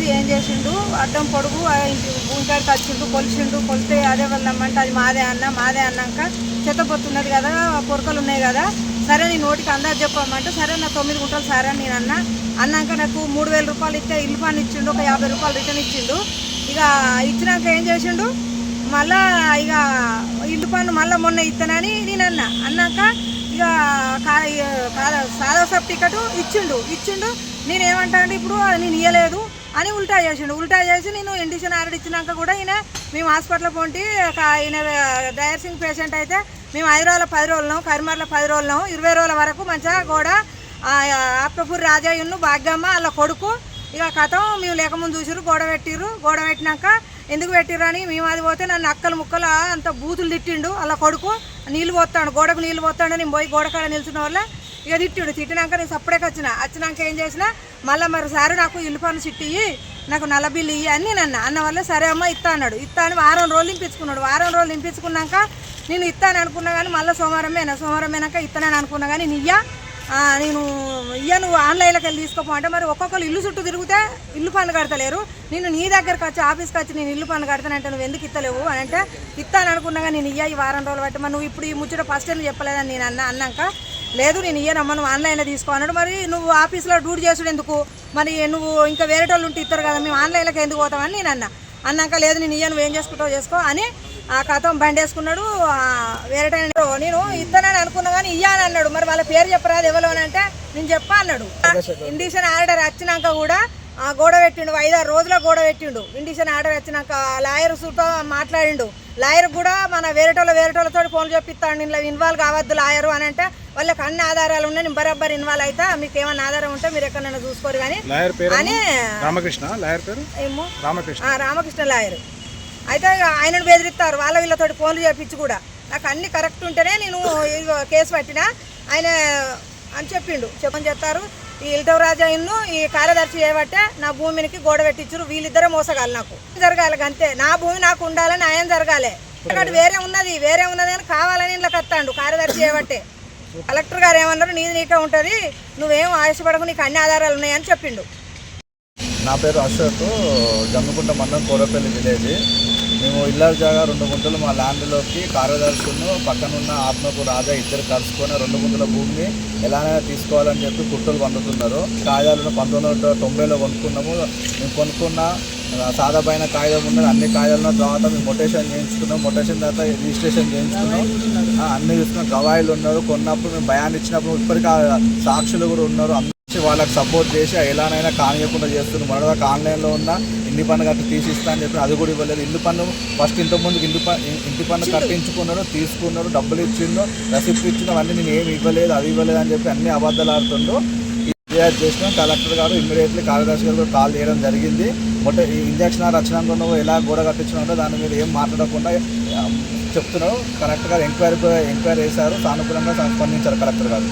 వచ్చి ఏం చేసిండు, అడ్డం పొడుగు భూమి కాడికి వచ్చిండు, కొలితే అదే వాళ్ళమ్మంటే అది మాదే అన్నాక చెత్తపోతున్నది కదా, పొరకలు ఉన్నాయి కదా, సరే నీ నోటికి అందాజు చెప్పమంటే సరే నా 9 గుంటలు సరే అని నేను అన్నాక నాకు 3,000 రూపాయలు ఇస్తే ఇల్లు పని ఇచ్చిండు, ఒక 50 రూపాయలు రిటర్న్ ఇచ్చిండు. ఇక ఇచ్చినాక ఏం చేసిండు, మళ్ళా ఇక ఇల్లు పన్ను మళ్ళీ మొన్న ఇస్తానని నేను అన్నాక ఇక సాదా సబ్ టికెట్ ఇచ్చిండు. నేనేమంటానంటే ఇప్పుడు నేను ఇవ్వలేదు అని ఉల్టా చేసి నేను ఇండిషన్ ఆర్డర్ ఇచ్చినాక కూడా మేము హాస్పిటల్ పోంటి ఈయన డయాలసిస్ పేషెంట్ అయితే మేము హైదరాబాద్లో 10 రోజులు, కరీంనగర్లో 10 రోజులు, 20 రోజుల వరకు మంచిగా కూడా ఆప్తపూర్ రాజయ్యను భాగ్యమ్మ వాళ్ళ కొడుకు ఇక కథం మేము లేకముందు చూసిరు, గోడ పెట్టినాక ఎందుకు పెట్టిర్రు అని మేము అది పోతే నన్ను అక్కలు ముక్కలు అంత బూతులు తిట్టిండు. వాళ్ళ కొడుకు నీళ్ళు పోతాడు, గోడకు నీళ్ళు పోతాడు, నేను పోయి గోడ కాడ నిల్చున్న వల్ల ఇక తిట్టినాక నేను సప్పుడేకి వచ్చినాక ఏం చేసిన మళ్ళీ మరి సారు నాకు ఇల్లు పన్ను చిట్టి నాకు నల్ల బిల్లు ఇయ్యి అని నేను అన్న వల్ల సరే అమ్మ ఇస్తా అని వారం రోజులు నింపించుకున్నాక నేను ఇస్తాను అనుకున్నా కానీ మళ్ళీ సోమవారం అయినాక ఇస్తానని అనుకున్నా కానీ నువ్వు ఆన్లైన్లోకి వెళ్ళి తీసుకోపో అంటే మరి ఒక్కొక్కరు ఇల్లు చుట్టూ తిరిగితే ఇల్లు పన్ను కడతలేరు, నేను నీ దగ్గరకు వచ్చి ఆఫీస్కి వచ్చి నేను ఇల్లు పన్ను కడతానంటే నువ్వు ఎందుకు ఇస్తలేవు అని అంటే ఇస్తాను అనుకున్నా కానీ నేను ఈ వారం రోజులు బట్టి మరి నువ్వు ఇప్పుడు ఈ ముచ్చట ఫస్ట్ టైం చెప్పలేదని నేను అన్నాక లేదు నేను ఇయ్యనమ్మా నువ్వు ఆన్లైన్లో తీసుకో అన్నాడు. మరి నువ్వు ఆఫీస్లో డ్యూటీ చేసుడు ఎందుకు, మరి నువ్వు ఇంకా వేరే వాళ్ళు ఉంటే ఇస్తారు కదా, మేము ఆన్లైన్లోకి ఎందుకు పోతామని నేను అన్నాక లేదు నేను నువ్వు ఏం చేసుకుంటావు చేసుకో అని ఆ కథం బండి వేసుకున్నాడు. వేరే టైం నేను ఇస్తానని అనుకున్నా కానీ ఇయ్యాలని అన్నాడు. మరి వాళ్ళ పేరు చెప్పరాదు ఎవరు అని అంటే నేను చెప్పా అన్నాడు. ఇండిషన్ ఆర్డర్ వచ్చినాక కూడా గోడ పెట్టిండు, 5-6 రోజుల గోడ పెట్టిండు. ఇండిషన్ ఆర్డర్ వచ్చినాక లాయర్ సూతో మాట్లాడిండు. లాయర్ కూడా మన వేరేటోళ్ళతో ఫోన్ చెప్పిస్తాడు, ఇంట్లో ఇన్వాల్వ్ కావద్దు లాయరు అని అంటే వాళ్ళకి అన్ని ఆధారాలు ఉన్నాయి, నేను బరాబర్ ఇన్వాల్వ్ అయితే మీకు ఏమైనా ఆధారం ఉంటే మీరు ఎక్కడైనా చూసుకోరు కానీ అని రామకృష్ణ లాయర్ అయితే ఆయనను బెదిరిస్తారు వాళ్ళ వీళ్ళతో ఫోన్లు చేపించి కూడా. నాకు అన్ని కరెక్ట్ ఉంటేనే నేను కేసు పట్టినా ఆయన అని చెప్పని చెప్తారు. ఈ ఇల్టవ రాజయ్యను ఈ కార్యదర్శి చేయబట్టే నా భూమికి గోడ పెట్టించారు. వీళ్ళిద్దరే మోసగాలి, నాకు జరగాలి అంతే, నా భూమి నాకు ఉండాలని ఆయన జరగాలి. ఇక్కడ వేరే ఉన్నది అని కావాలని ఇంట్లో కత్తాడు కార్యదర్శి చేయబట్టే. కలెక్టర్ గారు ఏమన్నారు, నీది నీకే ఉంటుంది, నువ్వేం ఆశపడకు, నీకు అన్ని ఆధారాలు ఉన్నాయని చెప్పిండు. నా పేరు అశోక్, జమ్మికుంట మండలం కోరపల్లి విలేజ్. మేము ఇల్లాల జాగా 2 గుంటలు మా ల్యాండ్లోకి కార్యదర్శులను పక్కనున్న ఆత్మకు రాజా ఇద్దరు కలుసుకొని 2 గుంటల భూమిని ఎలానైనా తీసుకోవాలని చెప్పి కుట్రలు పండుతున్నారు. కాగితాలను 1990లో కొనుక్కున్నాము. మేము కొనుక్కున్న సాదాపైన కాగితం ఉన్నది, అన్ని కాగితాల తర్వాత మేము మొటేషన్ చేయించుకున్నాం. మొటేషన్ తర్వాత రిజిస్ట్రేషన్ చేయించుకున్నాం, అన్ని చూసుకున్నాం. గవాయిలు ఉన్నారు, కొన్నప్పుడు మేము భయాన్ని ఇచ్చినప్పుడు ఇప్పటికీ సాక్షులు కూడా ఉన్నారు. వాళ్ళకి సపోర్ట్ చేసి ఎలానైనా కానియకుండా చేస్తున్నారు. మొదటిదాకా ఆన్లైన్లో ఉన్న ఇంటి పన్ను కట్టి తీసిస్తా అని చెప్పి అది కూడా ఇవ్వలేదు. ఇల్లు పన్ను ఫస్ట్ ఇంతకుముందు ఇంటి పన్ను కట్టించుకున్నాడు, తీసుకున్నాడు, డబ్బులు ఇచ్చిండు, రసీప్ట్ ఇచ్చిండు, అవన్నీ నేను ఏమి ఇవ్వలేదు అది ఇవ్వలేదు అని చెప్పి అన్ని అబద్ధాలు ఆడుతుండో ఫిర్యాదు చేసినాం. కలెక్టర్ గారు ఇమ్మీడియట్లీ కార్యదర్శి గారు కాల్ చేయడం జరిగింది. ఈ ఇంజక్షన్ రచన నువ్వు ఎలా గోడ కట్టించినాడో దాని మీద ఏం మాట్లాడకుండా చెప్తున్నావు. కలెక్టర్ గారు ఎంక్వైరీ వేశారు, సానుకూలంగా స్పందించారు కలెక్టర్ గారు.